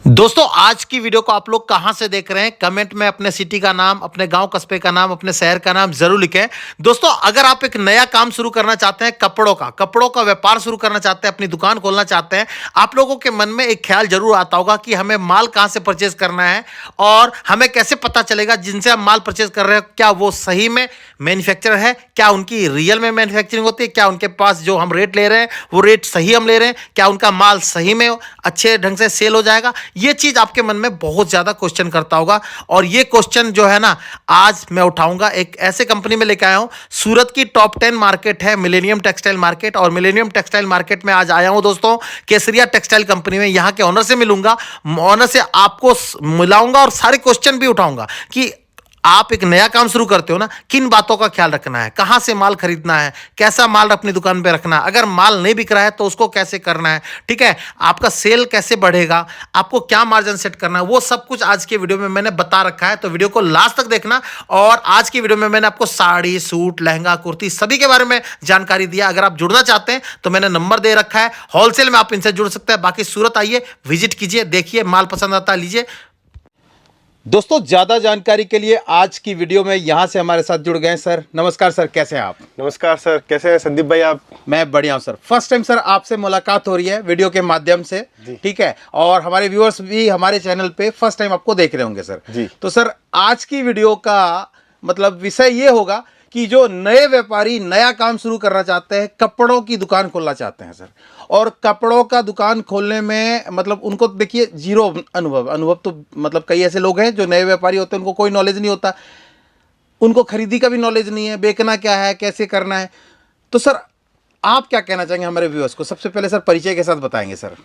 दोस्तों आज की वीडियो को आप लोग कहां से देख रहे हैं कमेंट में अपने सिटी का नाम, अपने गांव कस्बे का नाम, अपने शहर का नाम जरूर लिखें। दोस्तों अगर आप एक नया काम शुरू करना चाहते हैं, कपड़ों का व्यापार शुरू करना चाहते हैं, अपनी दुकान खोलना चाहते हैं, आप लोगों के मन में एक ख्याल जरूर आता होगा कि हमें माल कहां से परचेज करना है और हमें कैसे पता चलेगा जिनसे हम माल परचेज कर रहे हैं क्या वो सही में मैन्युफैक्चरर है, क्या उनकी रियल में मैन्युफैक्चरिंग होती है, क्या उनके पास जो हम रेट ले रहे हैं वो रेट सही हम ले रहे हैं, क्या उनका माल सही में अच्छे ढंग से सेल हो जाएगा। ये चीज आपके मन में बहुत ज्यादा क्वेश्चन करता होगा और ये क्वेश्चन जो है ना आज मैं उठाऊंगा। एक ऐसे कंपनी में लेके आया हूं, सूरत की टॉप 10 मार्केट है मिलेनियम टेक्सटाइल मार्केट, और मिलेनियम टेक्सटाइल मार्केट में आज आया हूं दोस्तों केसरिया टेक्सटाइल कंपनी में। यहां के ऑनर से मिलूंगा, ऑनर से आपको मिलाऊंगा और सारे क्वेश्चन भी उठाऊंगा कि आप एक नया काम शुरू करते हो ना, किन बातों का ख्याल रखना है, कहां से माल खरीदना है, कैसा माल अपनी दुकान पे रखना है, अगर माल नहीं बिक रहा है तो उसको कैसे करना है, ठीक है, आपका सेल कैसे बढ़ेगा, आपको क्या मार्जिन सेट करना है, वो सब कुछ आज के वीडियो में मैंने बता रखा है। तो वीडियो को लास्ट तक देखना। और आज की वीडियो में मैंने आपको साड़ी, सूट, लहंगा, कुर्ती सभी के बारे में जानकारी दिया। अगर आप जुड़ना चाहते हैं तो मैंने नंबर दे रखा है, होलसेल में आप इनसे जुड़ सकते हैं। बाकी सूरत आइए, विजिट कीजिए, देखिए, माल पसंद आता है लीजिए। दोस्तों ज्यादा जानकारी के लिए आज की वीडियो में यहां से हमारे साथ जुड़ गए सर। नमस्कार सर, कैसे हैं आप? नमस्कार सर, कैसे हैं संदीप भाई आप? मैं बढ़िया हूं सर। फर्स्ट टाइम सर आपसे मुलाकात हो रही है वीडियो के माध्यम से, ठीक है, और हमारे व्यूअर्स भी हमारे चैनल पे फर्स्ट टाइम आपको देख रहे होंगे सर जी। तो सर आज की वीडियो का मतलब विषय ये होगा कि जो नए व्यापारी नया काम शुरू करना चाहते हैं, कपड़ों की दुकान खोलना चाहते हैं सर, और कपड़ों का दुकान खोलने में मतलब उनको देखिए जीरो अनुभव तो मतलब कई ऐसे लोग हैं जो नए व्यापारी होते हैं, उनको कोई नॉलेज नहीं होता, उनको खरीदी का भी नॉलेज नहीं है, बेचना क्या है, कैसे करना है। तो सर आप क्या कहना चाहेंगे हमारे व्यूअर्स को? सबसे पहले सर परिचय के साथ बताएंगे सर।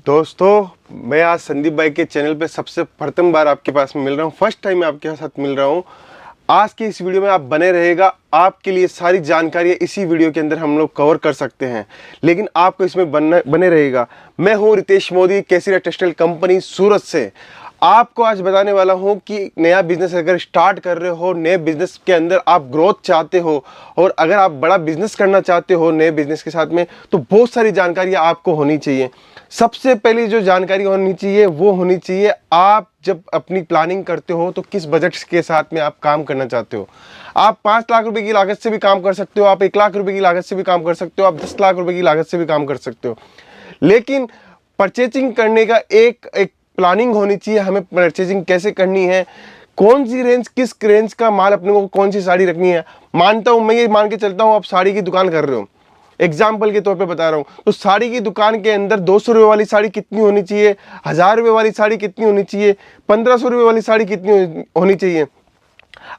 दोस्तों मैं आज संदीप भाई के चैनल पे सबसे प्रथम बार आपके पास में मिल रहा हूँ, फर्स्ट टाइम मैं आपके साथ मिल रहा हूँ। आज की इस वीडियो में आप बने रहेगा, आपके लिए सारी जानकारी इसी वीडियो के अंदर हम लोग कवर कर सकते हैं, लेकिन आपको इसमें बने रहेगा। मैं हूँ रितेश मोदी, केसरिया टेक्सटाइल कंपनी सूरत से। आपको आज बताने वाला हूँ कि नया बिजनेस अगर स्टार्ट कर रहे हो, नए बिजनेस के अंदर आप ग्रोथ चाहते हो और अगर आप बड़ा बिजनेस करना चाहते हो नए बिजनेस के साथ में, तो बहुत सारी जानकारी आपको होनी चाहिए। सबसे पहली जो जानकारी होनी चाहिए वो होनी चाहिए, आप जब अपनी प्लानिंग करते हो तो किस बजट के साथ में आप काम करना चाहते हो। आप 5 लाख रुपए की लागत से भी काम कर सकते हो, आप 1 लाख रुपए की लागत से भी काम कर सकते हो, आप 10 लाख रुपए की लागत से भी काम कर सकते हो, लेकिन परचेजिंग करने का एक प्लानिंग होनी चाहिए। हमें परचेजिंग कैसे करनी है, कौन सी रेंज, किस रेंज का माल अपने को, कौन सी साड़ी रखनी है। मानता हूं, मैं ये मान के चलता हूं आप साड़ी की दुकान कर रहे हो, एग्जाम्पल के तौर पे बता रहा हूँ, तो साड़ी की दुकान के अंदर 200 रुपये वाली साड़ी कितनी होनी चाहिए, 1000 रुपये वाली साड़ी कितनी होनी चाहिए, 1500 रुपये वाली साड़ी कितनी होनी चाहिए।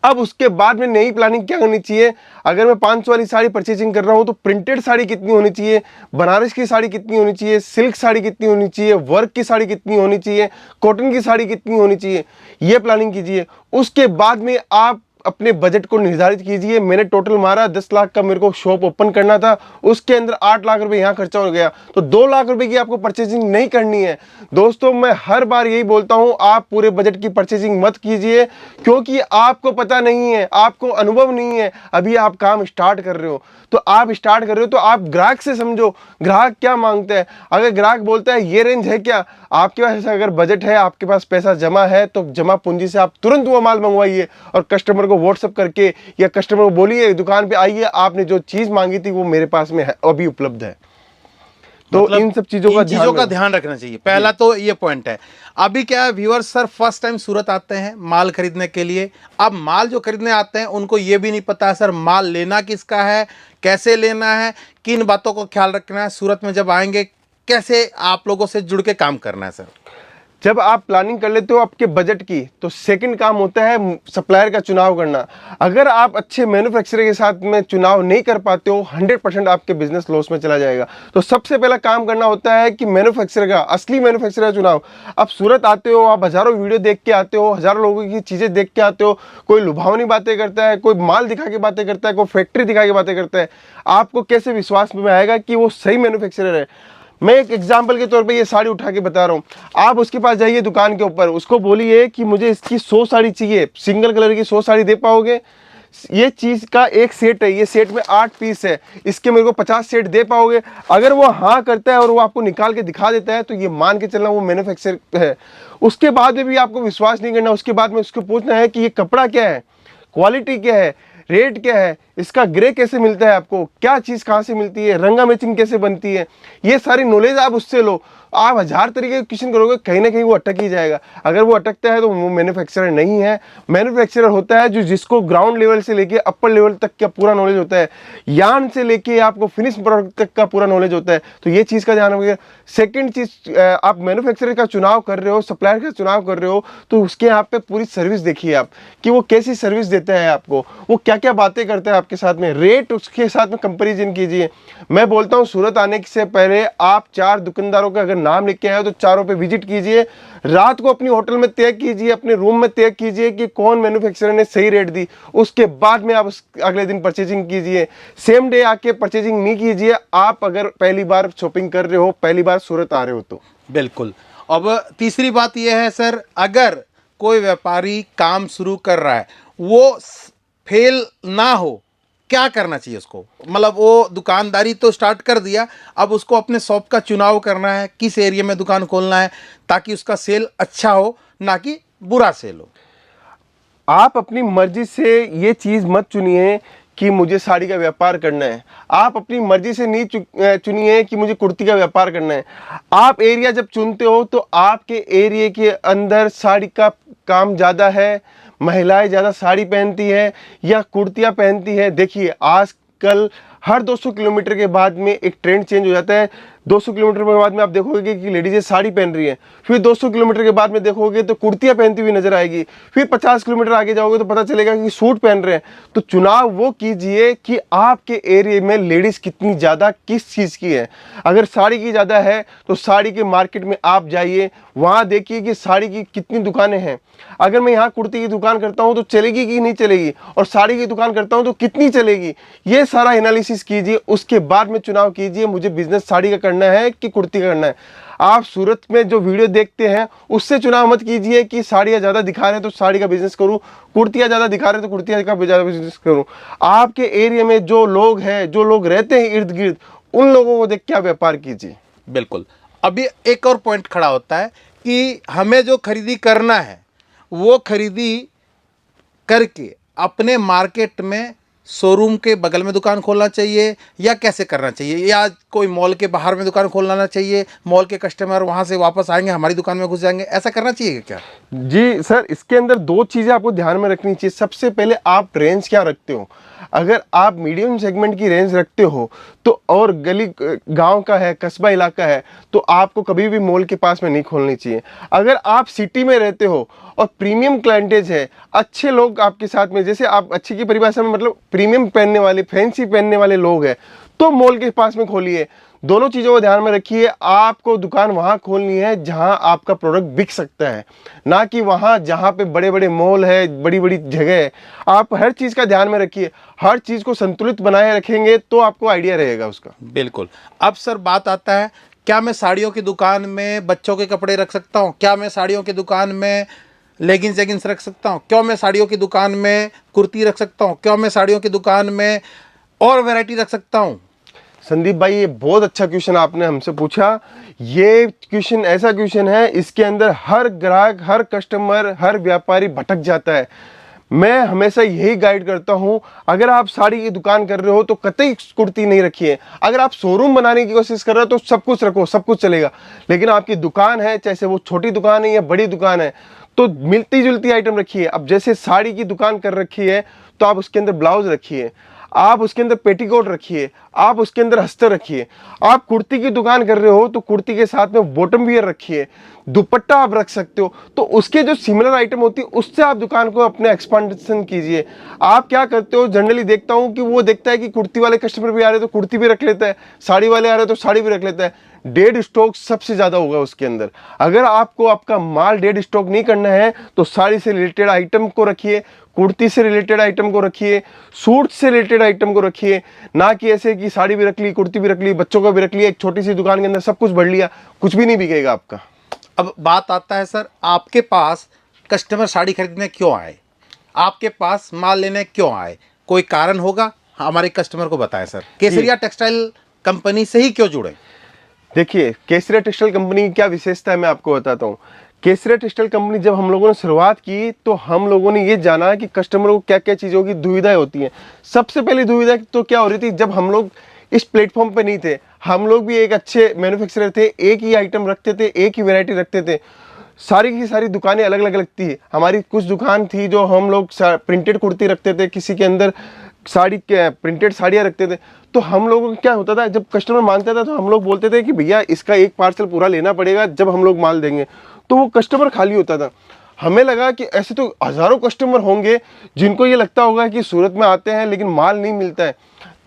अब उसके बाद में नई प्लानिंग क्या करनी चाहिए, अगर मैं 500 वाली साड़ी परचेजिंग कर रहा हूं तो प्रिंटेड साड़ी कितनी होनी चाहिए, बनारस की साड़ी कितनी होनी चाहिए, सिल्क साड़ी कितनी होनी चाहिए, वर्क की साड़ी कितनी होनी चाहिए, कॉटन की साड़ी कितनी होनी चाहिए, ये प्लानिंग कीजिए। उसके बाद में आप अपने बजट को निर्धारित कीजिए। मैंने टोटल मारा 10 लाख का मेरे को शॉप ओपन करना था, उसके अंदर 8 लाख रुपए यहाँ खर्चा हो गया, तो 2 लाख रुपए की आपको परचेजिंग नहीं करनी है। दोस्तों मैं हर बार यही बोलता हूँ, आप पूरे बजट की परचेजिंग मत कीजिए, क्योंकि आपको पता नहीं है, आपको अनुभव नहीं है, अभी आप काम स्टार्ट कर रहे हो। तो आप स्टार्ट कर रहे हो तो आप ग्राहक से समझो, ग्राहक क्या मांगता है। अगर ग्राहक बोलता है ये रेंज है क्या, आपके पास अगर बजट है, आपके पास पैसा जमा है, तो जमा पूंजी से आप तुरंत वो माल मंगवाइए और कस्टमर को व्हाट्सएप करके या कस्टमर को बोलिए दुकान पे आइए, आपने जो चीज मांगी थी वो मेरे पास में है, अभी उपलब्ध है। तो मतलब इन सब चीजों का ध्यान रखना चाहिए। पहला तो ये पॉइंट है। अभी क्या है, व्यूअर्स सर फर्स्ट टाइम सूरत आते हैं माल खरीदने के लिए। अब माल जो खरीदने आते हैं उनको ये भी नहीं पता है सर माल लेना किसका है, कैसे लेना है, किन बातों को ख्याल रखना है, सूरत में जब आएंगे कैसे आप लोगों से जुड़ के काम करना है सर। जब आप प्लानिंग कर लेते हो आपके बजट की, तो सेकंड काम होता है सप्लायर का चुनाव करना। अगर आप अच्छे मैन्युफैक्चरर के साथ में चुनाव नहीं कर पाते हो, 100% आपके बिजनेस लॉस में चला जाएगा। तो सबसे पहला काम करना होता है कि मैन्युफैक्चरर का, असली मैन्युफैक्चरर का चुनाव। आप सूरत आते हो, आप हजारों वीडियो देख के आते हो, हजारों लोगों की चीजें देख के आते हो, कोई लुभावनी बातें करता है, कोई माल दिखा के बातें करता है, कोई फैक्ट्री दिखा के बातें करता है, आपको कैसे विश्वास में आएगा कि वो सही मैन्युफैक्चरर है। मैं एक एग्जाम्पल के तौर पे ये साड़ी उठा के बता रहा हूँ। आप उसके पास जाइए दुकान के ऊपर, उसको बोलिए कि मुझे इसकी 100 साड़ी चाहिए, सिंगल कलर की 100 साड़ी दे पाओगे? ये चीज का एक सेट है, ये सेट में 8 पीस है, इसके मेरे को 50 सेट दे पाओगे? अगर वो हाँ करता है और वो आपको निकाल के दिखा देता है तो ये मान के चलना वो मैन्युफैक्चर है। उसके बाद में भी आपको विश्वास नहीं करना, उसके बाद में उसको पूछना है कि ये कपड़ा क्या है, क्वालिटी क्या है, रेट क्या है, इसका ग्रे कैसे मिलता है, आपको क्या चीज़ कहाँ से मिलती है, रंगा मैचिंग कैसे बनती है, ये सारी नॉलेज आप उससे लो। आप 1000 तरीके के क्वेश्चन करोगे, कहीं ना कहीं वो अटक ही जाएगा। अगर वो अटकता है तो वो मैन्युफैक्चरर नहीं है। मैन्युफैक्चरर होता है जो जिसको ग्राउंड लेवल से लेके अपर लेवल तक का पूरा नॉलेज होता है, यार्न से लेके आपको फिनिश प्रोडक्ट तक का पूरा नॉलेज होता है। तो ये चीज़ का ध्यान रखिए। सेकंड चीज़, आप मैन्युफैक्चरर का चुनाव कर रहे हो, सप्लायर का चुनाव कर रहे हो, तो उसके यहाँ पे पूरी सर्विस देखिए आप कि वो कैसी सर्विस देता है आपको, वो क्या क्या बातें करता है आपके साथ में, रेट उसके साथ में कंपैरिजन कीजिए। मैं बोलता हूँ सूरत आने से पहले आप 4 दुकानदारों का अगर नाम लिख के आए हो तो चारों पे विजिट कीजिए। रात को अपनी होटल में तय कीजिए, अपने रूम में तय कीजिए कि कौन मैन्युफैक्चरर ने सही रेट दी। उसके बाद में आप अगले दिन परचेजिंग कीजिए, सेम डे आके परचेजिंग नहीं कीजिए। आप अगर पहली बार शॉपिंग कर रहे हो, पहली बार सूरत आ रहे हो तो। बिल्कुल। अब तीसरी बात यह है सर, अगर कोई व्यापारी काम शुरू कर रहा है, वो फेल ना हो, क्या करना चाहिए उसको? मतलब वो दुकानदारी तो स्टार्ट कर दिया, अब उसको अपने शॉप का चुनाव करना है, किस एरिया में दुकान खोलना है ताकि उसका सेल अच्छा हो, ना कि बुरा सेल हो। आप अपनी मर्जी से ये चीज़ मत चुनिए कि मुझे साड़ी का व्यापार करना है। आप अपनी मर्जी से नहीं चुनिए कि मुझे कुर्ती का व्यापार करना है। आप एरिया जब चुनते हो तो आपके एरिया के अंदर साड़ी का काम ज़्यादा है, महिलाएं ज़्यादा साड़ी पहनती है या कुर्तियाँ पहनती है। देखिए आजकल हर 200 किलोमीटर के बाद में एक ट्रेंड चेंज हो जाता है। 200 किलोमीटर के बाद में आप देखोगे कि लेडीजें साड़ी पहन रही हैं, फिर 200 किलोमीटर के बाद में देखोगे तो कुर्तियां पहनती हुई नजर आएगी, फिर 50 किलोमीटर आगे जाओगे तो पता चलेगा कि सूट पहन रहे हैं। तो चुनाव वो कीजिए कि आपके एरिया में लेडीज कितनी ज़्यादा किस चीज़ की है। अगर साड़ी की ज़्यादा है तो साड़ी के मार्केट में आप जाइए, वहाँ देखिए कि साड़ी की कितनी दुकानें हैं। अगर मैं यहाँ कुर्ती की दुकान करता हूँ तो चलेगी कि नहीं चलेगी, और साड़ी की दुकान करता हूँ तो कितनी चलेगी, ये सारा एनालिसिस कीजिए। उसके बाद में चुनाव कीजिए मुझे बिजनेस साड़ी का करना है कि कुर्ती का करना है। आप सूरत में जो वीडियो देखते हैं उससे चुनाव मत कीजिए कि साड़ियाँ ज़्यादा दिखा रहे हैं तो साड़ी का बिजनेस करूँ, कुर्तियाँ ज़्यादा दिखा रहे हैं तो कुर्तियाँ का ज़्यादा बिजनेस करूँ। आपके एरिया में जो लोग हैं, जो लोग रहते हैं इर्द गिर्द, उन लोगों को देख के आप व्यापार कीजिए। बिल्कुल। अभी एक और पॉइंट खड़ा होता है कि हमें जो खरीदी करना है वो खरीदी करके अपने मार्केट में शोरूम के बगल में दुकान खोलना चाहिए या कैसे करना चाहिए, या कोई मॉल के बाहर में दुकान खोलना चाहिए, मॉल के कस्टमर वहाँ से वापस आएंगे हमारी दुकान में घुस जाएंगे, ऐसा करना चाहिए क्या? जी सर, इसके अंदर 2 चीज़ें आपको ध्यान में रखनी चाहिए। सबसे पहले आप रेंज क्या रखते हो। अगर आप मीडियम सेगमेंट की रेंज रखते हो तो, और गली गांव का है, कस्बा इलाका है, तो आपको कभी भी मॉल के पास में नहीं खोलनी चाहिए। अगर आप सिटी में रहते हो और प्रीमियम क्लाइंटेज है, अच्छे लोग आपके साथ में, जैसे आप अच्छे की परिभाषा में मतलब प्रीमियम पहनने वाले, फैंसी पहनने वाले लोग हैं, तो मॉल के पास में खोलिए। दोनों चीज़ों को ध्यान में रखिए। आपको दुकान वहाँ खोलनी है जहाँ आपका प्रोडक्ट बिक सकता है, ना कि वहाँ जहाँ पे बड़े बड़े मॉल है, बड़ी बड़ी जगह है। आप हर चीज़ का ध्यान में रखिए, हर चीज़ को संतुलित बनाए रखेंगे तो आपको आइडिया रहेगा उसका। बिल्कुल। अब सर बात आता है, क्या मैं साड़ियों की दुकान में बच्चों के कपड़े रख सकता हूँ? क्या मैं साड़ियों की दुकान में लेगिंग्स जेगिंग्स रख सकता हूँ? क्यों मैं साड़ियों की दुकान में कुर्ती रख सकता हूँ? क्यों मैं साड़ियों की दुकान में और वैरायटी रख सकता हूँ? संदीप भाई, ये बहुत अच्छा क्वेश्चन आपने हमसे पूछा। ये क्वेश्चन ऐसा क्वेश्चन है, इसके अंदर हर ग्राहक, हर कस्टमर, हर व्यापारी भटक जाता है। मैं हमेशा यही गाइड करता हूं, अगर आप साड़ी की दुकान कर रहे हो तो कतई कुर्ती नहीं रखिए। अगर आप शोरूम बनाने की कोशिश कर रहे हो तो सब कुछ रखो, सब कुछ चलेगा। लेकिन आपकी दुकान है, चाहे वो छोटी दुकान है या बड़ी दुकान है, तो मिलती जुलती आइटम रखिए। अब जैसे साड़ी की दुकान कर रखी है तो आप उसके अंदर ब्लाउज रखिए, आप उसके अंदर पेटीकोट रखिए, आप उसके अंदर अस्तर रखिए। आप कुर्ती की दुकान कर रहे हो तो कुर्ती के साथ में बॉटम वियर रखिए, दुपट्टा आप रख सकते हो। तो उसके जो सिमिलर आइटम होती है उससे आप दुकान को अपने एक्सपांशन कीजिए। आप क्या करते हो, जनरली देखता हूं कि वो देखता है कि कुर्ती वाले कस्टमर भी आ रहे हैं तो कुर्ती भी रख लेता है, साड़ी वाले आ रहे हैं तो साड़ी भी रख लेता है। डेड स्टॉक सबसे ज्यादा होगा उसके अंदर। अगर आपको आपका माल डेड स्टॉक नहीं करना है तो साड़ी से रिलेटेड आइटम को रखिए, कुर्ती से रिलेटेड आइटम को रखिए, सूट से रिलेटेड आइटम को रखिए। ना कि ऐसे कि साड़ी भी रख ली, कुर्ती भी रख ली, बच्चों का भी रख लिया, एक छोटी सी दुकान के अंदर सब कुछ भर लिया, कुछ भी नहीं बिकेगा आपका। अब बात आता है सर, आपके पास कस्टमर साड़ी खरीदने क्यों आए? आपके पास माल लेने क्यों आए, कोई कारण होगा, हमारे कस्टमर को बताएं सर। केसरिया टेक्सटाइल कंपनी से ही क्यों जुड़े? देखिए, केसरिया टेक्सटाइल कंपनी की क्या विशेषता है मैं आपको बताता हूँ। केसरिया टेक्सटाइल कंपनी जब हम लोगों ने शुरुआत की तो हम लोगों ने ये जाना कि कस्टमरों को क्या क्या चीज़ों की दुविधाएं होती हैं। सबसे पहली दुविधा तो क्या हो रही थी, जब हम लोग इस प्लेटफॉर्म पे नहीं थे, हम लोग भी एक अच्छे मैन्युफैक्चरर थे, एक ही आइटम रखते थे, एक ही वैरायटी रखते थे, सारी की सारी दुकानें अलग अलग लगती है। हमारी कुछ दुकान थी जो हम लोग प्रिंटेड कुर्ती रखते थे, किसी के अंदर साड़ी प्रिंटेड साड़ियाँ रखते थे। तो हम लोगों को क्या होता था, जब कस्टमर मांगता था तो हम लोग बोलते थे कि भैया इसका एक पार्सल पूरा लेना पड़ेगा, जब हम लोग माल देंगे। तो वो कस्टमर खाली होता था। हमें लगा कि ऐसे तो हज़ारों कस्टमर होंगे जिनको ये लगता होगा कि सूरत में आते हैं लेकिन माल नहीं मिलता है,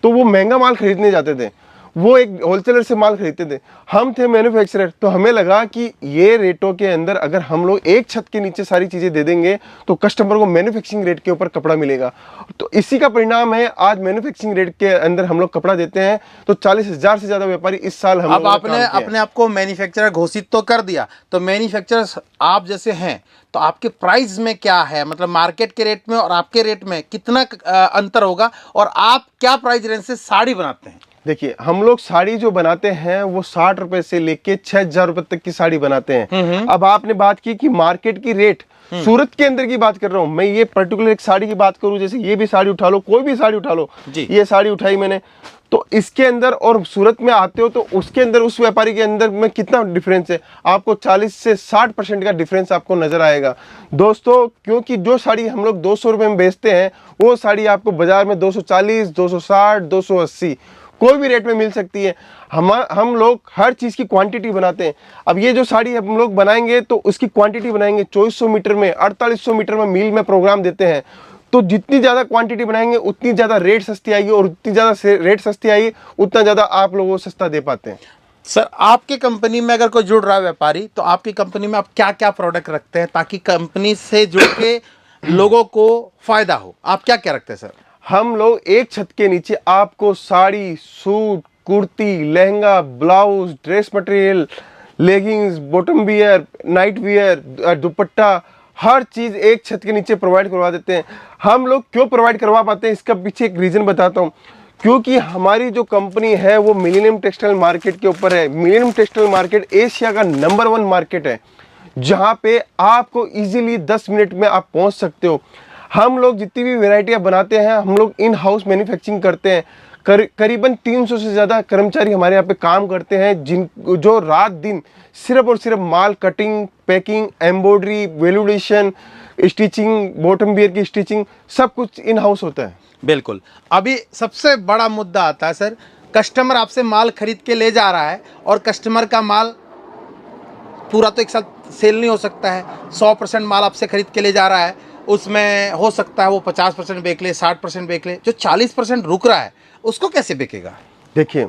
तो वो महंगा माल खरीदने जाते थे, वो एक होलसेलर से माल खरीदते थे। हम थे मैन्युफैक्चरर, तो हमें लगा कि ये रेटों के अंदर अगर हम लोग एक छत के नीचे सारी चीज़ें दे देंगे तो कस्टमर को मैन्युफैक्चरिंग रेट के ऊपर कपड़ा मिलेगा। तो इसी का परिणाम है आज मैन्युफैक्चरिंग रेट के अंदर हम लोग कपड़ा देते हैं। तो 40,000 से ज़्यादा व्यापारी इस साल हम अब लोगों ने आपने काम किया है। अपने आप को मैन्युफैक्चरर घोषित तो कर दिया, तो मैन्युफैक्चरर आप जैसे हैं तो आपके प्राइस में क्या है, मतलब मार्केट के रेट में और आपके रेट में कितना अंतर होगा, और आप क्या प्राइस रेंज से साड़ी बनाते हैं? देखिए, हम लोग साड़ी जो बनाते हैं वो 60 रुपए से लेके 6,000 रुपए तक की साड़ी बनाते हैं। अब आपने बात की कि मार्केट की रेट, सूरत के अंदर की बात कर रहा हूँ मैं, ये पर्टिकुलर एक साड़ी की बात करूँ, जैसे ये भी साड़ी उठा लो, कोई भी साड़ी उठा लो, जी। ये साड़ी उठाई मैंने, तो इसके अंदर और सूरत में आते हो तो उसके अंदर उस व्यापारी के अंदर में कितना डिफरेंस है, आपको 40 से 60% का डिफरेंस आपको नजर आएगा दोस्तों। क्योंकि जो साड़ी हम लोग 200 रुपए में बेचते हैं वो साड़ी आपको बाजार में 240, 260, 280 कोई भी रेट में मिल सकती है। हम लोग हर चीज़ की क्वांटिटी बनाते हैं। अब ये जो साड़ी हम लोग बनाएंगे तो उसकी क्वांटिटी बनाएंगे 2400 मीटर में, 4800 मीटर में मील में प्रोग्राम देते हैं। तो जितनी ज़्यादा क्वांटिटी बनाएंगे उतनी ज़्यादा रेट सस्ती आएगी, और उतनी ज़्यादा रेट सस्ती आएगी उतना ज़्यादा आप लोगों को सस्ता दे पाते हैं। सर, आपकी कंपनी में अगर कोई जुड़ रहा है व्यापारी, तो आपकी कंपनी में आप क्या क्या प्रोडक्ट रखते हैं ताकि कंपनी से जुड़ के लोगों को फायदा हो? आप क्या क्या रखते हैं सर? हम लोग एक छत के नीचे आपको sari, suit, kurti, lehenga, blouse, dress material, leggings, bottom wear, night wear, dupatta, हर चीज़ एक छत के नीचे प्रोवाइड करवा देते हैं। हम लोग क्यों प्रोवाइड करवा पाते हैं, इसका पीछे एक रीज़न बताता हूँ। क्योंकि हमारी जो कंपनी है वो मिलेनियम टेक्सटाइल मार्केट के ऊपर है। मिलेनियम टेक्सटाइल मार्केट एशिया का नंबर 1 मार्केट है, जहाँ पे आपको इजीली 10 मिनट में आप पहुँच सकते हो। हम लोग जितनी भी वेराइटियाँ बनाते हैं हम लोग इन हाउस मैन्युफैक्चरिंग करते हैं। करीबन 300 से ज़्यादा कर्मचारी हमारे यहाँ पे काम करते हैं, जो रात दिन सिर्फ और सिर्फ माल कटिंग, पैकिंग, एम्ब्रॉयडरी, वेल्यूडेशन, स्टिचिंग, बॉटम वियर की स्टिचिंग, सब कुछ इन हाउस होता है। बिल्कुल। अभी सबसे बड़ा मुद्दा आता है सर, कस्टमर आपसे माल खरीद के ले जा रहा है और कस्टमर का माल पूरा तो एक साथ सेल नहीं हो सकता है। 100% माल आपसे खरीद के ले जा रहा है, उसमें हो सकता है वो 50% बेच ले, 60% बेच ले, जो 40% रुक रहा है उसको कैसे बेचेगा? देखिए,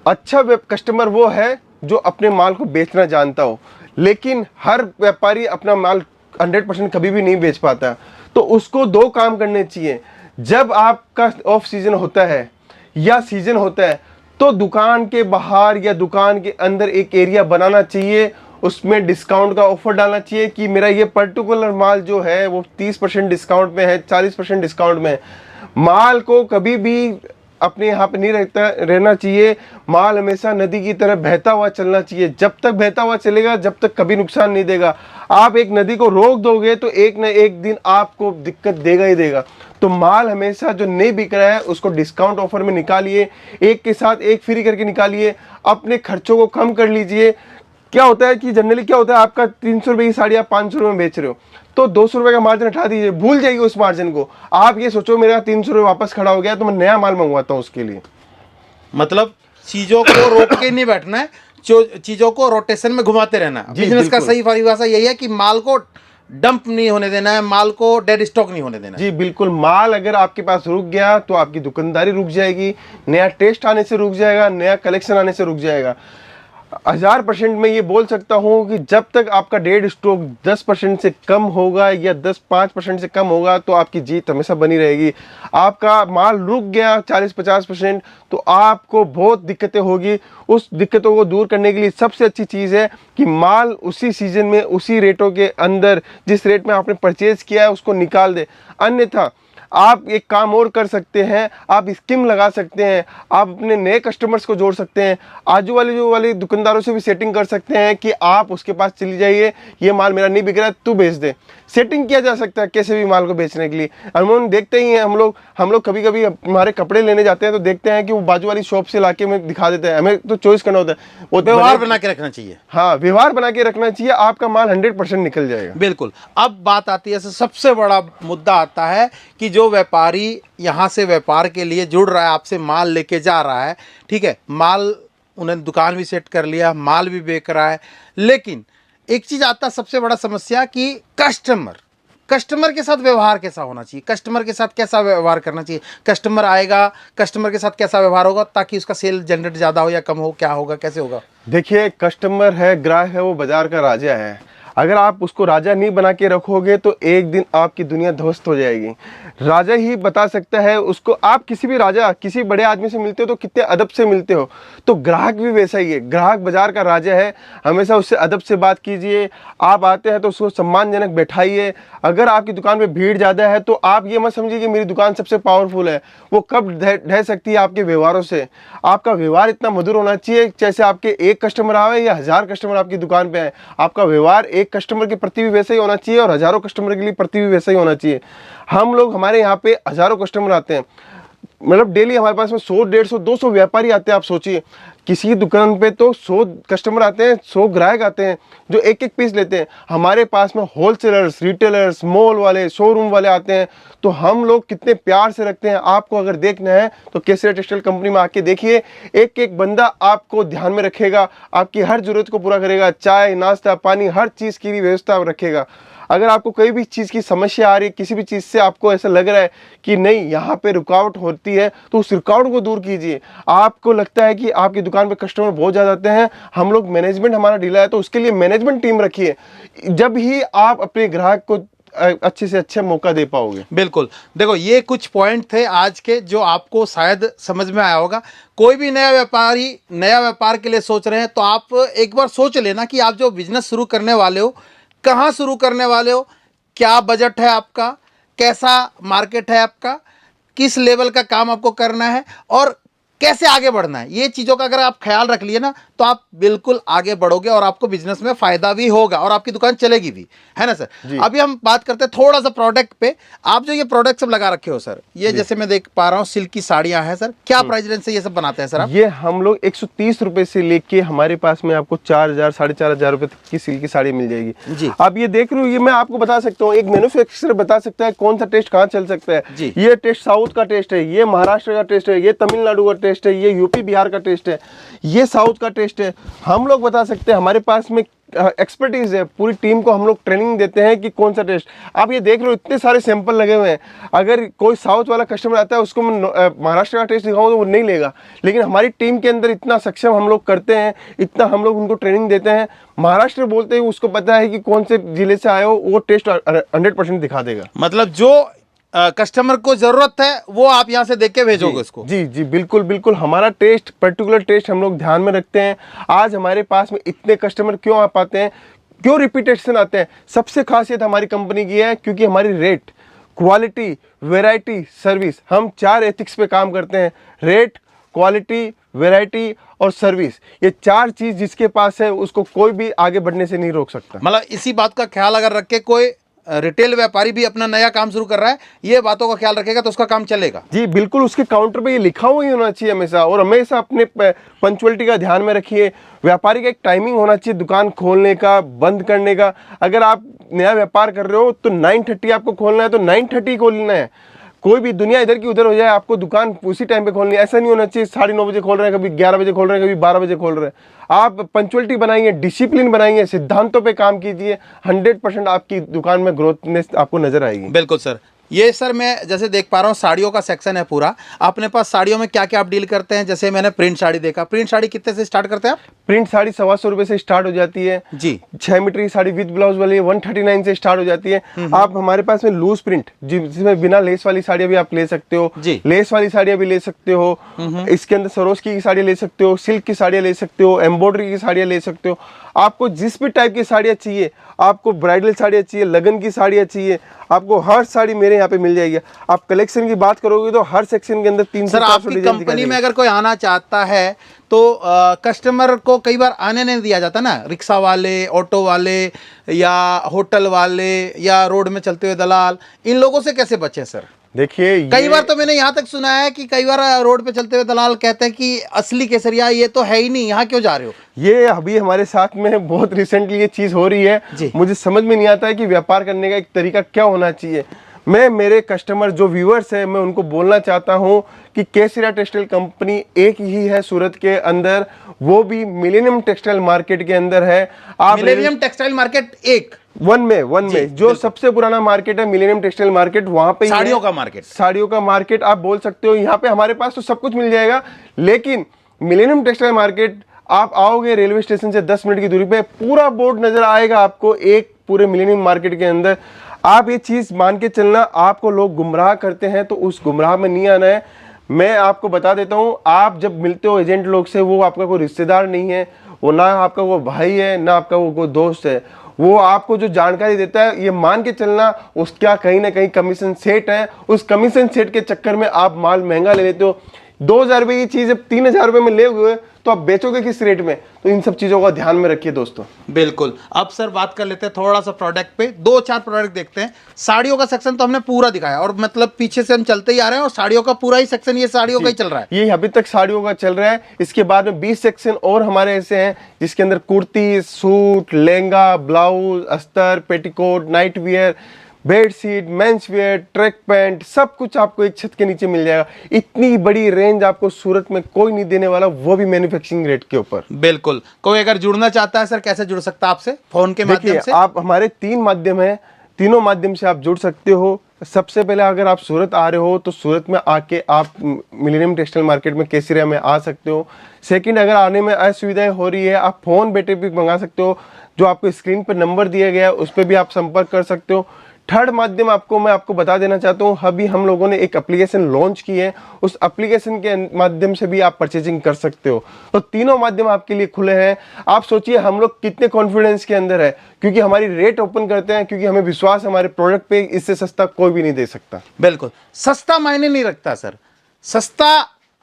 अच्छा कस्टमर वो है जो अपने माल को बेचना जानता हो, लेकिन हर व्यापारी अपना माल 100% कभी भी नहीं बेच पाता। तो उसको 2 काम करने चाहिए। जब आपका ऑफ सीजन होता है या सीजन होता है तो दुकान के बाहर या दुकान के अंदर एक एरिया बनाना चाहिए, उसमें डिस्काउंट का ऑफर डालना चाहिए कि मेरा ये पर्टिकुलर माल जो है वो 30% डिस्काउंट में है, 40% डिस्काउंट में है। माल को कभी भी अपने यहाँ पे नहीं रहना चाहिए। माल हमेशा नदी की तरह बहता हुआ चलना चाहिए। जब तक बहता हुआ चलेगा जब तक कभी नुकसान नहीं देगा। आप एक नदी को रोक दोगे तो एक न एक दिन आपको दिक्कत देगा ही देगा। तो माल हमेशा जो नहीं बिक रहा है उसको डिस्काउंट ऑफर में निकालिए, एक के साथ एक फ्री करके निकालिए, अपने खर्चों को कम कर लीजिए। क्या होता है कि जनरली क्या होता है, आपका 300 रुपये की साड़ी आप 500 रुपये में बेच रहे हो तो 200 रुपये का मार्जिन हटा दीजिए, भूल जाइए उस मार्जिन को। आप ये सोचो मेरा 300 रुपये वापस खड़ा हो गया तो मैं नया माल मंगवाता हूँ उसके लिए। मतलब चीजों को रोक के नहीं बैठना है, चीजों को रोटेशन में घुमाते रहना है। जी, बिजनेस का बिल्कुल। सही परिभाषा यही है कि माल को डंप नहीं होने देना है, माल को डेड स्टॉक नहीं होने देना है। जी बिल्कुल। माल अगर आपके पास रुक गया तो आपकी दुकानदारी रुक जाएगी, नया टेस्ट आने से रुक जाएगा, नया कलेक्शन आने से रुक जाएगा। 1000% मैं ये बोल सकता हूँ कि जब तक आपका डेड स्टॉक 10% से कम होगा या 5% से कम होगा तो आपकी जीत हमेशा बनी रहेगी। आपका माल रुक गया 40-50% तो आपको बहुत दिक्कतें होगी। उस दिक्कतों को दूर करने के लिए सबसे अच्छी चीज़ है कि माल उसी सीजन में उसी रेटों के अंदर जिस रेट में आपने परचेज किया है उसको निकाल दे। अन्यथा आप एक काम और कर सकते हैं, आप स्कीम लगा सकते हैं, आप अपने नए कस्टमर्स को जोड़ सकते हैं, आजू वाले दुकानदारों से भी सेटिंग कर सकते हैं कि आप उसके पास चली जाइए, ये माल मेरा नहीं बिक रहा है तू बेच दे। सेटिंग किया जा सकता है कैसे भी माल को बेचने के लिए। अमूमन देखते ही हैं हम लोग कभी कभी हमारे कपड़े लेने जाते हैं तो देखते हैं कि वो बाजू वाली शॉप से लाके में दिखा देते हैं, हमें तो चॉइस करना होता है। वो व्यवहार बना के रखना चाहिए। हाँ, व्यवहार बना के रखना चाहिए, आपका माल 100% निकल जाएगा। बिल्कुल। अब बात आती है, सबसे बड़ा मुद्दा आता है कि जो व्यापारी यहाँ से व्यापार के लिए जुड़ रहा है, आपसे माल लेके जा रहा है, ठीक है, माल उन्हें दुकान भी सेट कर लिया, माल भी बेच रहा है, लेकिन एक चीज़ आता है सबसे बड़ा समस्या कि कस्टमर के साथ व्यवहार कैसा होना चाहिए, कस्टमर के साथ कैसा व्यवहार करना चाहिए, कस्टमर आएगा, कस्टमर के साथ कैसा व्यवहार होगा ताकि उसका सेल जनरेट ज़्यादा हो या कम हो, क्या होगा, कैसे होगा? देखिए, कस्टमर है, ग्राहक है, वो बाजार का राजा है। अगर आप उसको राजा नहीं बना के रखोगे तो एक दिन आपकी दुनिया ध्वस्त हो जाएगी। राजा ही बता सकता है उसको। आप किसी भी राजा, किसी बड़े आदमी से मिलते हो तो कितने अदब से मिलते हो, तो ग्राहक भी वैसा ही है। ग्राहक बाजार का राजा है, हमेशा उससे अदब से बात कीजिए। आप आते हैं तो उसको सम्मानजनक बैठाइए। अगर आपकी दुकान पे भीड़ ज़्यादा है तो आप ये मत समझिए कि मेरी दुकान सबसे पावरफुल है। वो कब ढह सकती है आपके व्यवहारों से। आपका व्यवहार इतना मधुर होना चाहिए, जैसे आपके एक कस्टमर आए या 1000 कस्टमर आपकी दुकान पे आए, आपका व्यवहार एक कस्टमर के प्रति भी वैसा ही होना चाहिए और हजारों कस्टमर के लिए प्रति भी वैसा ही होना चाहिए। हम लोग, हमारे यहाँ पे हजारों कस्टमर आते हैं, मतलब डेली हमारे पास में 100, 150, 200 व्यापारी आते हैं। आप सोचिए, किसी दुकान पे तो 100 कस्टमर आते हैं, 100 ग्राहक आते हैं जो एक एक पीस लेते हैं। हमारे पास में होलसेलर्स, रिटेलर्स, मॉल वाले, शोरूम वाले आते हैं, तो हम लोग कितने प्यार से रखते हैं। आपको अगर देखना है तो केसरिया टेक्सटाइल कंपनी में आके देखिए। एक एक बंदा आपको ध्यान में रखेगा, आपकी हर जरूरत को पूरा करेगा, चाय, नाश्ता, पानी, हर चीज़ की व्यवस्था रखेगा। अगर आपको कोई भी चीज़ की समस्या आ रही है, किसी भी चीज़ से आपको ऐसा लग रहा है कि नहीं यहाँ पे रुकावट होती है, तो उस रुकावट को दूर कीजिए। आपको लगता है कि आपकी दुकान पे कस्टमर बहुत ज़्यादा आते हैं, हम लोग मैनेजमेंट हमारा ढीला है, तो उसके लिए मैनेजमेंट टीम रखिए। जब ही आप अपने ग्राहक को अच्छे से अच्छा मौका दे पाओगे। बिल्कुल। देखो, ये कुछ पॉइंट थे आज के जो आपको शायद समझ में आया होगा। कोई भी नया व्यापारी नया व्यापार के लिए सोच रहे हैं तो आप एक बार सोच लेना कि आप जो बिजनेस शुरू करने वाले हो, कहाँ शुरू करने वाले हो, क्या बजट है आपका, कैसा मार्केट है आपका, किस लेवल का काम आपको करना है और कैसे आगे बढ़ना है। ये चीज़ों का अगर आप ख्याल रख लिए ना तो आप बिल्कुल आगे बढ़ोगे और आपको बिजनेस में फ़ायदा भी होगा और आपकी दुकान चलेगी भी, है ना सर। अभी हम बात करते हैं थोड़ा सा प्रोडक्ट पे। आप जो ये प्रोडक्ट सब लगा रखे हो सर, ये जैसे मैं देख पा रहा हूँ सिल्क की साड़ियाँ हैं सर, क्या प्राइस रेंज से ये सब बनाते हैं सर आप? ये हम लोग 130 रुपए से लेके हमारे पास में आपको 4000, 4500 रुपए तक की सिल्क की साड़ी मिल जाएगी जी। आप ये देख रहे हो, ये मैं आपको बता सकता हूँ, एक मैन्युफैक्चरर बता सकता है कौन सा टेस्ट कहाँ चल सकता है जी। ये टेस्ट साउथ का टेस्ट है, ये महाराष्ट्र का टेस्ट है, ये तमिलनाडु का टेस्ट है, ये यूपी बिहार का टेस्ट है, ये साउथ का टेस्ट है। हम लोग बता सकते हैं, हमारे पास में एक्सपर्टीज है, पूरी टीम को हम लोग ट्रेनिंग देते हैं कि कौन सा टेस्ट। आप ये देख लो, इतने सारे सैंपल लगे हुए हैं। अगर कोई साउथ वाला कस्टमर आता है उसको मैं महाराष्ट्र का टेस्ट दिखाऊं तो वो नहीं लेगा, लेकिन हमारी टीम के अंदर इतना सक्षम हम लोग करते हैं, इतना हम लोग उनको ट्रेनिंग देते हैं। महाराष्ट्र बोलते ही उसको पता है कि कौन से जिले से आए हो, वो टेस्ट 100% दिखा देगा। मतलब जो कस्टमर को जरूरत है वो आप यहाँ से देख के भेजोगे उसको? जी जी, बिल्कुल बिल्कुल। हमारा टेस्ट, पर्टिकुलर टेस्ट हम लोग ध्यान में रखते हैं। आज हमारे पास में इतने कस्टमर क्यों आ पाते हैं, क्यों रिपीटेशन आते हैं? सबसे खासियत हमारी कंपनी की है क्योंकि हमारी रेट, क्वालिटी, वैरायटी, सर्विस, हम 4 एथिक्स पे काम करते हैं। रेट, क्वालिटी, वैरायटी और सर्विस, ये 4 चीज जिसके पास है उसको कोई भी आगे बढ़ने से नहीं रोक सकता। मतलब इसी बात का ख्याल अगर रख के कोई रिटेल व्यापारी भी अपना नया काम शुरू कर रहा है, ये बातों का ख्याल रखेगा तो उसका काम चलेगा। जी बिल्कुल, उसके काउंटर पे ये लिखा हुआ ही होना चाहिए हमेशा, और हमेशा अपने पंचुअलिटी का ध्यान में रखिए। व्यापारी का एक टाइमिंग होना चाहिए दुकान खोलने का, बंद करने का। अगर आप नया व्यापार कर रहे हो तो 9:30 आपको खोलना है तो 9:30 खोलना है। कोई भी दुनिया इधर की उधर हो जाए, आपको दुकान उसी टाइम पे खोलनी है। ऐसा नहीं होना चाहिए 9:30 बजे खोल रहे हैं, कभी 11 बजे खोल रहे हैं, कभी 12 बजे खोल रहे हैं। आप पंचुअलिटी बनाइए, डिसिप्लिन बनाइए, सिद्धांतों पे काम कीजिए, 100% आपकी दुकान में ग्रोथनेस आपको नजर आएगी। बिल्कुल सर, ये सर मैं जैसे देख पा रहा हूँ साड़ियों का सेक्शन है पूरा। अपने पास साड़ियों में क्या क्या आप डील करते हैं? जैसे मैंने प्रिंट साड़ी देखा, प्रिंट साड़ी कितने से स्टार्ट करते हैं आप? प्रिंट साड़ी 125 रुपए से स्टार्ट हो जाती है जी। 6 मीटर की साड़ी विद ब्लाउज वाली 139 से स्टार्ट हो जाती है। आप हमारे पास में लूज प्रिंट जिसमें बिना लेस वाली साड़ियाँ भी आप ले सकते हो, जी। लेस वाली साड़ियाँ भी ले सकते हो, इसके अंदर सरोस्की की साड़ियाँ ले सकते हो, सिल्क की साड़ियाँ ले सकते हो, एम्ब्रॉयडरी की साड़ियाँ ले सकते हो। आपको जिस भी टाइप की साड़ियाँ चाहिए, आपको ब्राइडल साड़ियाँ चाहिए, लगन की साड़ियाँ चाहिए, आपको हर साड़ी मेरे यहाँ पे मिल जाएगी। आप कलेक्शन की बात करोगे तो हर सेक्शन के अंदर 300 सर आपकी कंपनी में अगर कोई आना चाहता है तो कस्टमर को कई बार आने नहीं दिया जाता ना, रिक्शा वाले, ऑटो वाले या होटल वाले या रोड में चलते हुए दलाल, इन लोगों से कैसे बचे सर? देखिए कई बार तो मैंने यहाँ तक सुना है कि कई बार रोड पे चलते हुए दलाल कहते हैं कि असली केसरिया ये तो है ही नहीं, यहाँ क्यों जा रहे हो? ये अभी हमारे साथ में बहुत रिसेंटली ये चीज हो रही है। मुझे समझ में नहीं आता है कि व्यापार करने का एक तरीका क्या होना चाहिए। मैं मेरे कस्टमर जो व्यूअर्स है मैं उनको बोलना चाहता हूँ कि केसरिया टेक्सटाइल कंपनी एक ही है सूरत के अंदर, वो भी मिलेनियम टेक्सटाइल मार्केट के अंदर है। आप मिलेनियम टेक्सटाइल मार्केट एक वन में जो सबसे पुराना मार्केट है मिलेनियम टेक्सटाइल मार्केट, वहां पे साड़ियों का मार्केट, साड़ियों का मार्केट आप बोल सकते हो। यहाँ पे हमारे पास तो सब कुछ मिल जाएगा, लेकिन मिलेनियम टेक्सटाइल मार्केट आप आओगे रेलवे स्टेशन से 10 मिनट की दूरी पे पूरा बोर्ड नजर आएगा आपको एक पूरे मिलेनियम मार्केट के अंदर। आप ये चीज मान के चलना, आपको लोग गुमराह करते हैं तो उस गुमराह में नहीं आना है। मैं आपको बता देता हूँ, आप जब मिलते हो एजेंट लोग से, वो आपका कोई रिश्तेदार नहीं है, वो ना आपका वो भाई है ना आपका वो कोई दोस्त है। वो आपको जो जानकारी देता है ये मान के चलना उसका कहीं ना कहीं कमीशन सेट है। उस कमीशन सेट के चक्कर में आप माल महंगा ले लेते हो। 2000 रुपए की चीज जब 3000 रुपए में ले हुए तो आप बेचोगे किस रेट में? तो इन सब चीजों का ध्यान में रखिए दोस्तों। बिल्कुल। अब सर बात कर लेते हैं थोड़ा सा प्रोडक्ट पे, 2-4 प्रोडक्ट देखते हैं। साड़ियों का सेक्शन तो हमने पूरा दिखाया और मतलब पीछे से हम चलते ही आ रहे हैं और साड़ियों का पूरा ही सेक्शन ये साड़ियों का ही चल रहा है। ये अभी तक साड़ियों का चल रहा है। इसके बाद में 20 सेक्शन और हमारे ऐसे हैं जिसके अंदर कुर्ती, सूट, लहंगा, ब्लाउज, अस्तर, petticoat, night wear, bedsheet, men's wear, track pant, सब कुछ आपको एक छत के नीचे मिल जाएगा। इतनी बड़ी रेंज आपको सूरत में कोई नहीं देने वाला, वो भी मैन्युफैक्चरिंग रेट के ऊपर। बिल्कुल। कोई अगर जुड़ना चाहता है सर कैसे जुड़ सकता है आपसे? फोन के माध्यम से? आप हमारे 3 माध्यम है, तीनों माध्यम से आप जुड़ सकते हो। सबसे पहले अगर आप सूरत आ रहे हो तो सूरत में आके आप मिलेनियम टेक्सटाइल मार्केट में केसरिया में आ सकते हो। सेकंड, अगर आने में असुविधाएं हो रही है, आप फोन बैठे भी मंगा सकते हो, जो आपको स्क्रीन पर नंबर दिया गया है उस पर भी आप संपर्क कर सकते हो। थर्ड माध्यम मैं आपको बता देना चाहता हूँ, अभी हम लोगों ने एक एप्लीकेशन लॉन्च की है, उस एप्लीकेशन के माध्यम से भी आप परचेजिंग कर सकते हो। तो तीनों माध्यम आपके लिए खुले हैं। आप सोचिए हम लोग कितने कॉन्फिडेंस के अंदर है, क्योंकि हमारी रेट ओपन करते हैं, क्योंकि हमें विश्वास है हमारे प्रोडक्ट पे, इससे सस्ता कोई भी नहीं दे सकता। बिल्कुल। सस्ता मायने नहीं रखता सर, सस्ता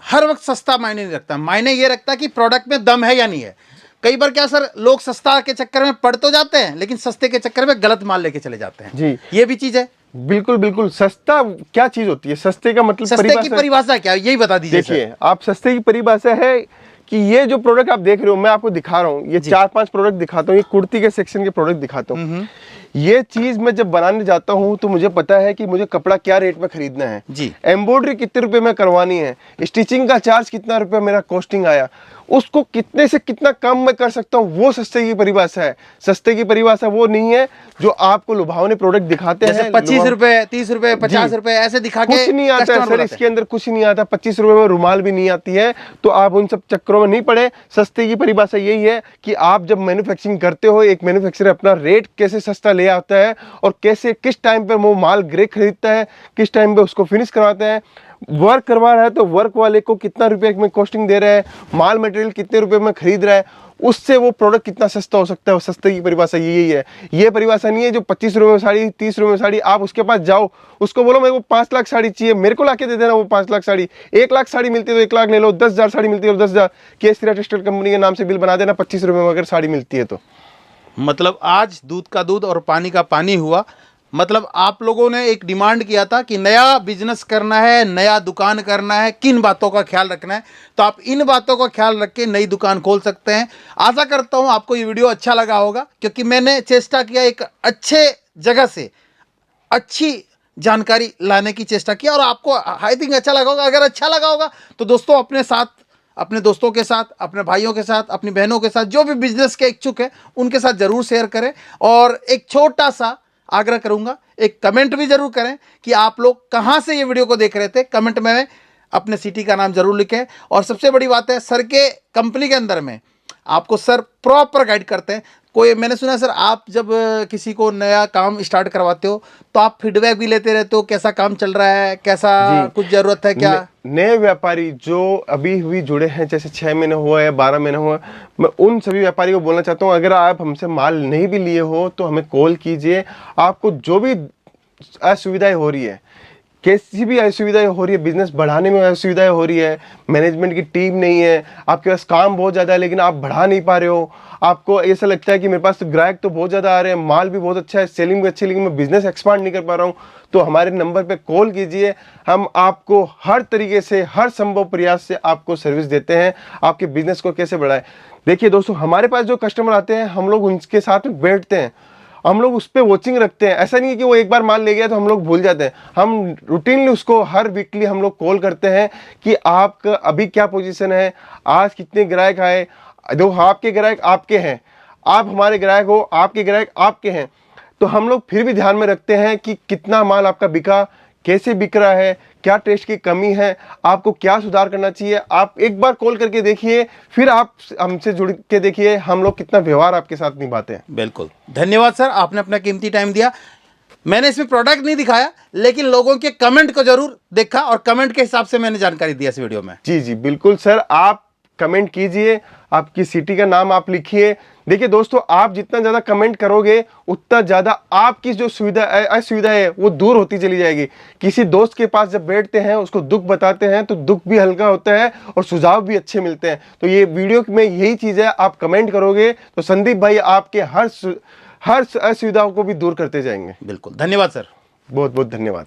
हर वक्त सस्ता मायने नहीं रखता, मायने ये रखता कि प्रोडक्ट में दम है या नहीं है। कई बार क्या सर, लोग सस्ता के चक्कर में पड़ तो जाते हैं लेकिन सस्ते के चक्कर में गलत माल लेके चले जाते हैं। जी, ये भी चीज है। बिल्कुल बिल्कुल। सस्ता क्या चीज होती है? सस्ते का मतलब सस्ते की परिभाषा क्या, यही बता दीजिए। देखिए, आप सस्ते की परिभाषा है कि ये जो प्रोडक्ट आप देख रहे हो, मैं आपको दिखा रहा हूँ, ये 4-5 प्रोडक्ट दिखाता हूँ, ये कुर्ती के सेक्शन के प्रोडक्ट दिखाता हूँ। ये चीज मैं जब बनाने जाता हूँ तो मुझे पता है कि मुझे कपड़ा क्या रेट में खरीदना है जी, एम्ब्रॉयडरी कितने रुपए में करवानी है, स्टिचिंग का चार्ज कितना रुपया मेरा कॉस्टिंग आया, उसको कितने से कितना कम मैं कर सकता हूँ, वो सस्ते की परिभाषा है। सस्ते की परिभाषा वो नहीं है जो आपको लुभावने प्रोडक्ट दिखाते हैं, 25 रुपए, 30 रुपए, 50 रुपए ऐसे दिखा के कुछ नहीं आता है सर, इसके अंदर कुछ नहीं आता। 25 रुपए में रुमाल भी नहीं आती है, तो आप उन सब चक्करों में नहीं पड़े। सस्ते की परिभाषा यही है कि आप जब मैन्युफैक्चरिंग करते हो, एक मैन्युफैक्चरर अपना रेट कैसे सस्ता ले आता है और कैसे किस टाइम पे वो माल ग्रे खरीदता है, किस टाइम पे उसको फिनिश करवाता है, वर्क करवा रहा है तो वर्क वाले को कितना रुपए में कॉस्टिंग दे रहा है, माल मटेरियल कितने रुपए में खरीद रहा है, उससे वो प्रोडक्ट कितना सस्ता हो सकता है। सस्ते की परिभाषा यही है। ये परिभाषा नहीं है जो 25 रुपए में साड़ी, 30 रुपए में साड़ी, आप उसके पास जाओ, उसको बोलो मेरे को 5 लाख साड़ी चाहिए, मेरे को लाके दे देना वो 5 लाख साड़ी। 1 लाख साड़ी मिलती है तो 1 लाख ले लो, 10,000 साड़ी मिलती है तो 10,000 केसरिया टेक्सटाइल कंपनी के नाम से बिल बना देना 25 रुपए में अगर साड़ी मिलती है तो। मतलब आज दूध का दूध और पानी का पानी हुआ। मतलब आप लोगों ने एक डिमांड किया था कि नया बिजनेस करना है, नया दुकान करना है, किन बातों का ख्याल रखना है, तो आप इन बातों का ख्याल रख के नई दुकान खोल सकते हैं। आशा करता हूं आपको ये वीडियो अच्छा लगा होगा, क्योंकि मैंने चेष्टा किया एक अच्छे जगह से अच्छी जानकारी लाने की चेष्टा की और आपको आई थिंक अच्छा लगा होगा। अगर अच्छा लगा होगा तो दोस्तों अपने साथ, अपने दोस्तों के साथ, अपने भाइयों के साथ, अपनी बहनों के साथ, जो भी बिजनेस के इच्छुक है उनके साथ जरूर शेयर करें। और एक छोटा सा आग्रह करूंगा, एक कमेंट भी जरूर करें कि आप लोग कहाँ से ये वीडियो को देख रहे थे। कमेंट में अपने सिटी का नाम जरूर लिखें। और सबसे बड़ी बात है, सर के कंपनी के अंदर में आपको सर प्रॉपर गाइड करते हैं। कोई मैंने सुना सर, आप जब किसी को नया काम स्टार्ट करवाते हो तो आप फीडबैक भी लेते रहते हो, कैसा काम चल रहा है, कैसा कुछ जरूरत है क्या? नए व्यापारी जो अभी भी जुड़े हैं, जैसे 6 महीने हुआ है, 12 महीने हुआ, मैं उन सभी व्यापारी को बोलना चाहता हूँ, अगर आप हमसे माल नहीं भी लिए हो तो हमें कॉल कीजिए। आपको जो भी असुविधाएं हो रही है, कैसी भी असुविधाएं हो रही है, बिजनेस बढ़ाने में असुविधाएं हो रही है, मैनेजमेंट की टीम नहीं है, आपके पास काम बहुत ज़्यादा है लेकिन आप बढ़ा नहीं पा रहे हो, आपको ऐसा लगता है कि मेरे पास ग्राहक तो बहुत ज़्यादा आ रहे हैं, माल भी बहुत अच्छा है, सेलिंग भी अच्छी है, लेकिन मैं बिजनेस एक्सपांड नहीं कर पा रहा हूँ, तो हमारे नंबर पे कॉल कीजिए। हम आपको हर तरीके से, हर संभव प्रयास से आपको सर्विस देते हैं, आपके बिजनेस को कैसे बढ़ाएं। देखिए दोस्तों, हमारे पास जो कस्टमर आते हैं, हम लोग उनके साथ में बैठते हैं, हम लोग उस पर वॉचिंग रखते हैं। ऐसा नहीं है कि वो एक बार माल ले गया तो हम लोग भूल जाते हैं। हम रूटीनली उसको हर वीकली हम लोग कॉल करते हैं कि आपका अभी क्या पोजीशन है, आज कितने ग्राहक आए। दो आपके ग्राहक आपके हैं, आप हमारे ग्राहक हो, आपके ग्राहक आपके हैं, तो हम लोग फिर भी ध्यान में रखते हैं कि कितना माल आपका बिका, कैसे बिक रहा है, क्या टेस्ट की कमी है, आपको क्या सुधार करना चाहिए। आप एक बार कॉल करके देखिए, फिर आप हमसे जुड़ के देखिए हम लोग कितना व्यवहार आपके साथ निभाते हैं। बिल्कुल, धन्यवाद सर, आपने अपना कीमती टाइम दिया। मैंने इसमें प्रोडक्ट नहीं दिखाया, लेकिन लोगों के कमेंट को जरूर देखा और कमेंट के हिसाब से मैंने जानकारी दी इस वीडियो में। जी जी बिल्कुल सर, आप कमेंट कीजिए, आपकी सिटी का नाम आप लिखिए। देखिए दोस्तों, आप जितना ज़्यादा कमेंट करोगे उतना ज़्यादा आपकी जो असुविधा है वो दूर होती चली जाएगी। किसी दोस्त के पास जब बैठते हैं, उसको दुख बताते हैं तो दुख भी हल्का होता है और सुझाव भी अच्छे मिलते हैं। तो ये वीडियो में यही चीज़ है, आप कमेंट करोगे तो संदीप भाई आपके हर असुविधाओं को भी दूर करते जाएंगे। बिल्कुल, धन्यवाद सर। बहुत बहुत धन्यवाद।